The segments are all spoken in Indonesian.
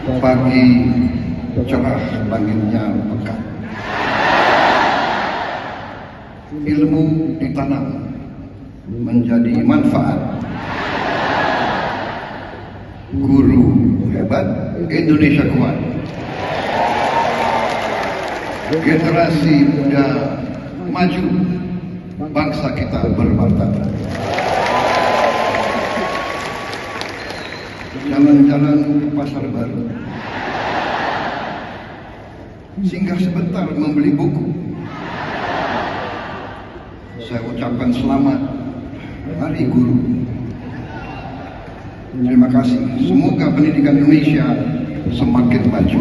Pagi cerah, langitnya pekat. Ilmu ditanam menjadi manfaat. Guru hebat, Indonesia kuat. Generasi muda maju, bangsa kita bermartabat. Jalan-jalan ke pasar baru, singgah sebentar membeli buku. Saya ucapkan selamat Hari Guru. Terima kasih. Semoga pendidikan Indonesia semakin maju.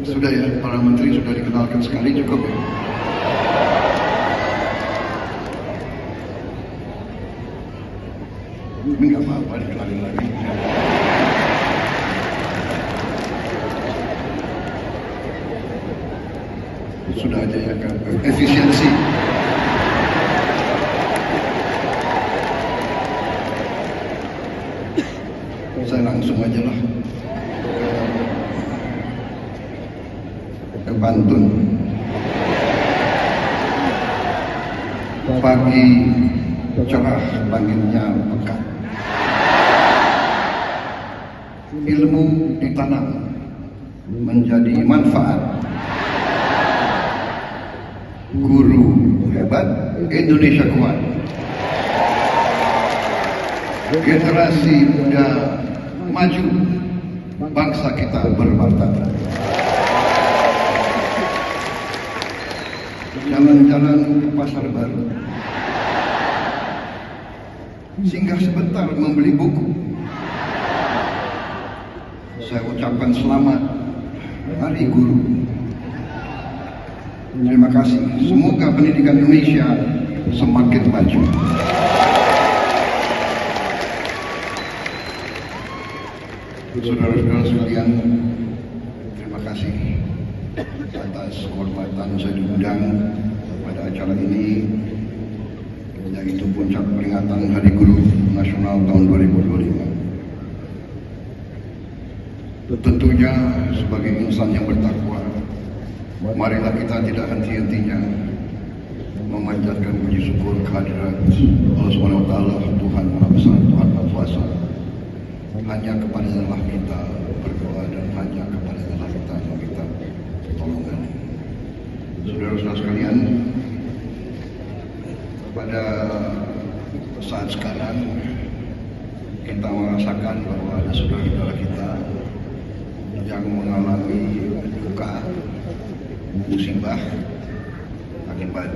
Sudah ya, para menteri sudah dikenalkan sekali, cukup ya. Ini nggak apa-apa dikenalin lagi. Sudah aja ya kan, efisiensi. Saya langsung aja lah ke Banten. Pagi cerah, langitnya pekat. Ilmu ditanam menjadi manfaat. Guru hebat, Indonesia kuat. Generasi muda maju, bangsa kita bermartabat. Jalan-jalan ke pasar baru, singgah sebentar membeli buku. Saya ucapkan selamat Hari Guru. Terima kasih. Semoga pendidikan Indonesia semakin maju. Saudara-saudara sekalian, terima kasih atas kehormatan saya diundang pada acara ini, yaitu puncak peringatan Hari Guru Nasional tahun 2025. Tentunya sebagai insan yang bertakwa, marilah kita tidak henti-hentinya memanjatkan puji syukur kehadirat Allah SWT, Tuhan Maha Besar, Tuhan Maha Kuasa. Hanya kepada-Nya kita berdoa dan hanya kepada-Nya kita meminta pertolongan. Saudara-saudara sekalian, pada saat sekarang kita merasakan bahwa ada saudara-saudara kita yang mengalami duka, musibah akibat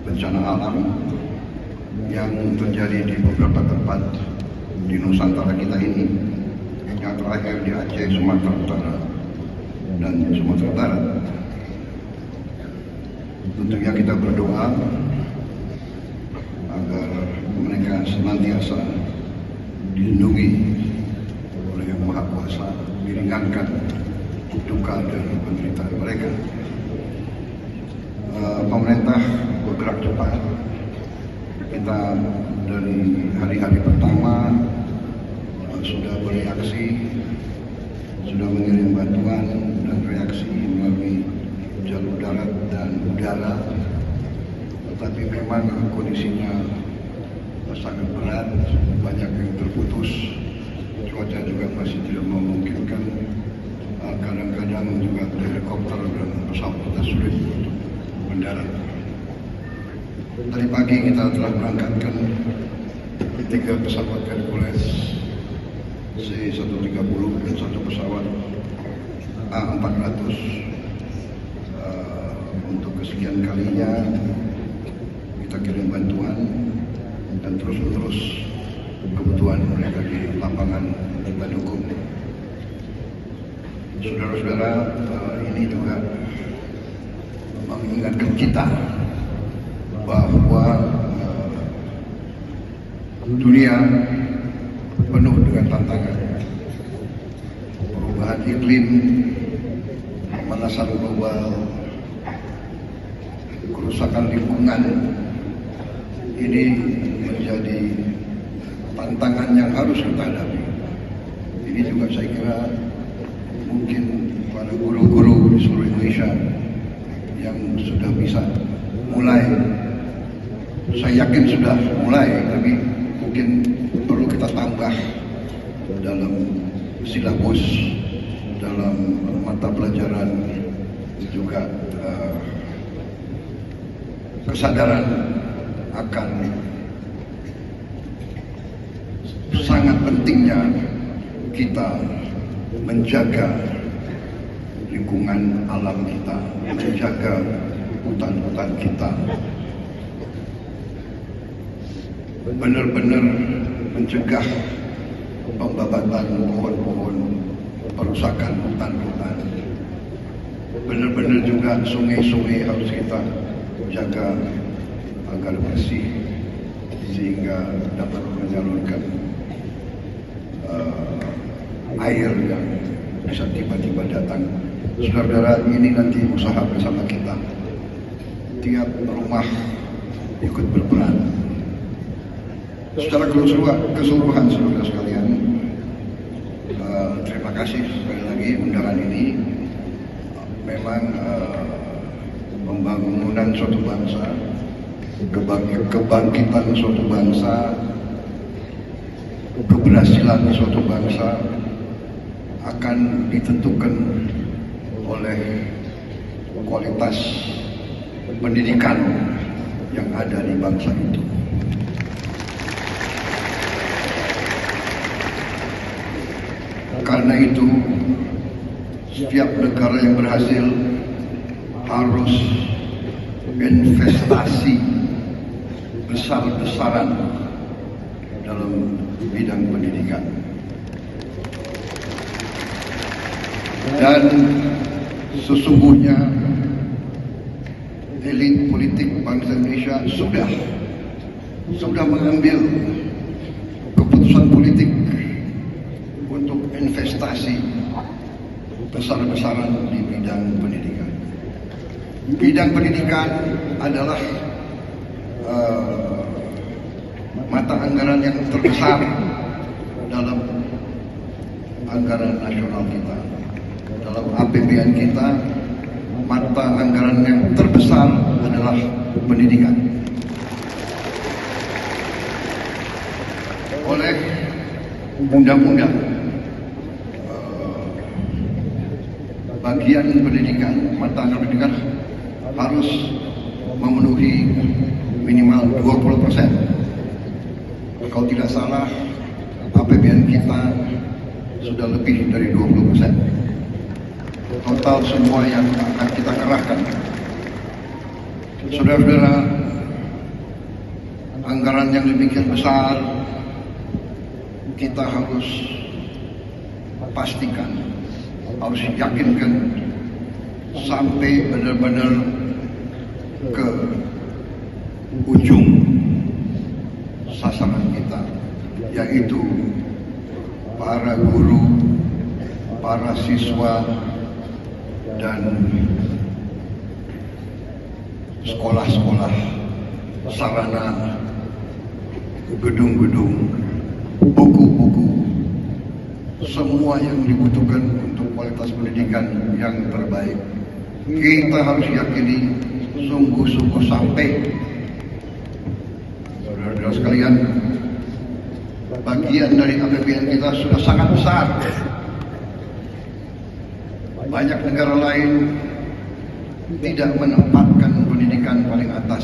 bencana alam yang terjadi di beberapa tempat di Nusantara kita ini, yang terakhir di Aceh, Sumatera Utara, dan Sumatera Barat. Tentunya kita berdoa agar mereka senantiasa dilindungi oleh Yang Maha Kuasa, diringankan duka dan penderitaan mereka. Pemerintah bergerak cepat. Kita dari hari-hari pertama sudah bereaksi, sudah mengirim bantuan dan reaksi melalui jalur darat dan udara. Tetapi memang kondisinya sangat berat, banyak yang terputus, cuaca juga masih tidak memungkinkan. Kadang-kadang juga helikopter dan pesawat kita sulit untuk mendarat. Tadi pagi kita telah berangkatkan 3 pesawat Hercules C-130 dan 1 pesawat A400. Untuk kesekian kalinya kita kirim bantuan dan terus-menerus kebutuhan mereka di lapangan kita dukung. Saudara-saudara, ini juga mengingatkan kita bahwa dunia penuh dengan tantangan. iklim, pemanasan global, kerusakan lingkungan, ini menjadi tantangan yang harus kita hadapi. Ini juga saya kira mungkin para guru-guru di seluruh Indonesia yang sudah bisa mulai, saya yakin sudah mulai, tapi mungkin perlu kita tambah dalam silabus, dalam mata pelajaran, juga kesadaran akan sangat pentingnya kita menjaga lingkungan alam kita, menjaga hutan-hutan kita, benar-benar mencegah pembabatan pohon-pohon, perusakan hutan-hutan. Benar-benar juga sungai-sungai harus kita jaga agar bersih sehingga dapat menyalurkan air yang bisa tiba-tiba datang. Saudara-saudara, ini nanti usaha bersama kita. Tiap rumah ikut berperan. Secara keseluruhan saudara sekalian, terima kasih sekali lagi undangan ini. Memang pembangunan suatu bangsa, kebangkitan suatu bangsa, keberhasilan suatu bangsa akan ditentukan oleh kualitas pendidikan yang ada di bangsa itu. Karena itu, setiap negara yang berhasil harus investasi besar-besaran dalam bidang pendidikan. Dan sesungguhnya elit politik bangsa Indonesia sudah mengambil keputusan politik untuk investasi besar-besaran di bidang pendidikan. Bidang pendidikan adalah mata anggaran yang terbesar dalam anggaran nasional kita. Dalam APBN kita, mata anggaran yang terbesar adalah pendidikan. Oleh undang-undang, bagian pendidikan, mata anggaran pendidikan harus memenuhi minimal 20%. Kalau tidak salah, APBN kita sudah lebih dari 20%. Total semua yang akan kita kerahkan. Saudara-saudara, anggaran yang demikian besar, kita harus pastikan, harus yakinkan sampai benar-benar ke ujung sasaran kita, yaitu para guru, para siswa, dan sekolah-sekolah, sarana, gedung-gedung, buku-buku, semua yang dibutuhkan untuk kualitas pendidikan yang terbaik. Kita harus yakini sungguh-sungguh sampai. Saudara-saudara sekalian, bagian dari APBN kita sudah sangat besar. Banyak negara lain tidak menempatkan pendidikan paling atas.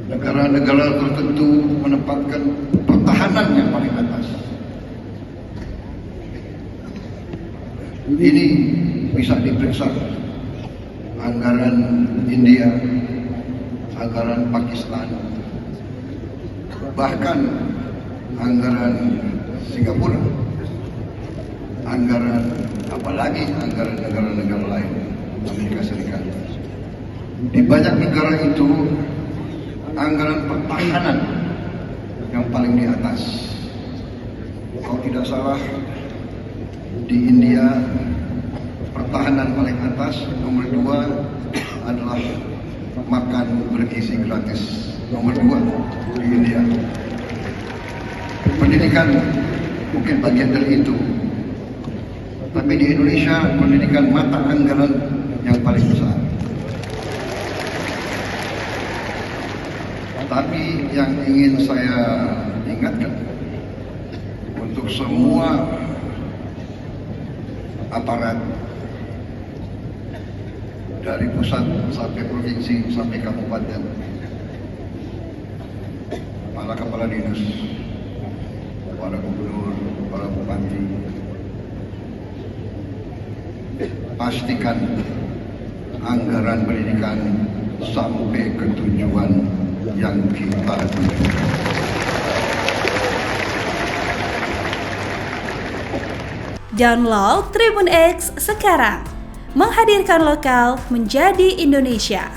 Negara-negara tertentu menempatkan pertahanan yang paling atas. Ini bisa diperiksa. Anggaran India, anggaran Pakistan, bahkan anggaran Singapura, anggaran apalagi anggaran negara-negara lain, Amerika Serikat. Di banyak negara itu anggaran pertahanan yang paling di atas. Kalau tidak salah, Di India, pertahanan paling atas. Nomor 2 adalah makan bergizi gratis. Nomor 2 di India. Pendidikan mungkin bagian dari itu. Tapi di Indonesia, pendidikan mata anggaran yang paling besar. Tapi yang ingin saya ingatkan, untuk semua aparat, dari pusat sampai provinsi sampai kabupaten, para kepala dinas, para gubernur, para bupati, pastikan anggaran pendidikan sampai ke tujuan yang kita tuju. Download Tribun X sekarang, menghadirkan lokal menjadi Indonesia.